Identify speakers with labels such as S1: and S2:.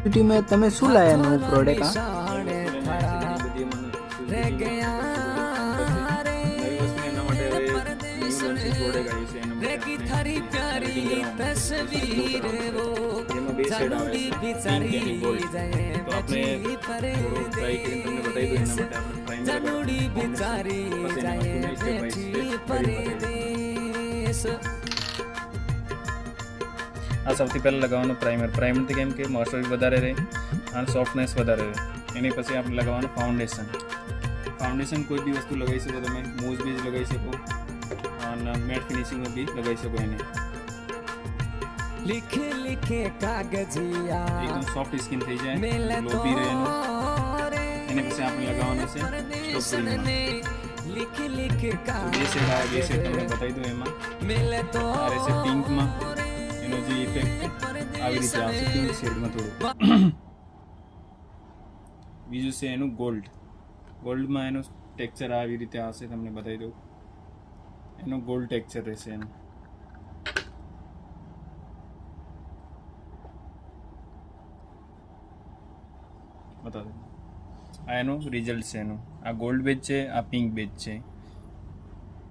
S1: City में તમે શું લાયા નવું પ્રોડક્ટ આ
S2: थारी प्यारी तस्वीर वो जानुड़ी बिचारी जाए बैठी परदेस जानुड़ी बिचारी जाए बैठी परदेस।
S3: આ સૌથી પહેલાં લગાવવાનું પ્રાઇમર. પ્રાઇમરથી કેમ કે મોઇસ્ચર વધારે રહે અને સોફ્ટનેસ વધારે રહે. એની પછી આપણે લગાવવાનું ફાઉન્ડેશન. ફાઉન્ડેશન કોઈ બી વસ્તુ લગાવી શકો તમે, મૂઝ બી લગાવી શકો અને મેટ ફિનિશિંગમાં બી લગાવી શકો. એને
S2: लिखे लिखे कागजिया
S3: એકદમ સોફ્ટ સ્કિન થઈ જાય, ગ્લો બી રહે એનું. એને પછી આપણે લગાવવાનું છે સ્ટ્રોબેરીમાં.
S2: लिखे लिखे
S3: બે શેડ આવે, બે શેડ તમને બતાવી દઉં. એમાં આ રહેશે પિંકમાં, એનો જે ઇફેક્ટ આવી રીતે આવશે પિંક શેડમાં થોડું. બીજું છે એનું ગોલ્ડ. ગોલ્ડમાં એનું ટેક્સચર આવી રીતે આવશે, તમને બતાવી દઉં. એનું ગોલ્ડ ટેક્સચર રહેશે એનું. બતાવી દઉં. આ એનું રિઝલ્ટ છે એનું. આ ગોલ્ડ બેજ છે, આ પિંક બેજ છે.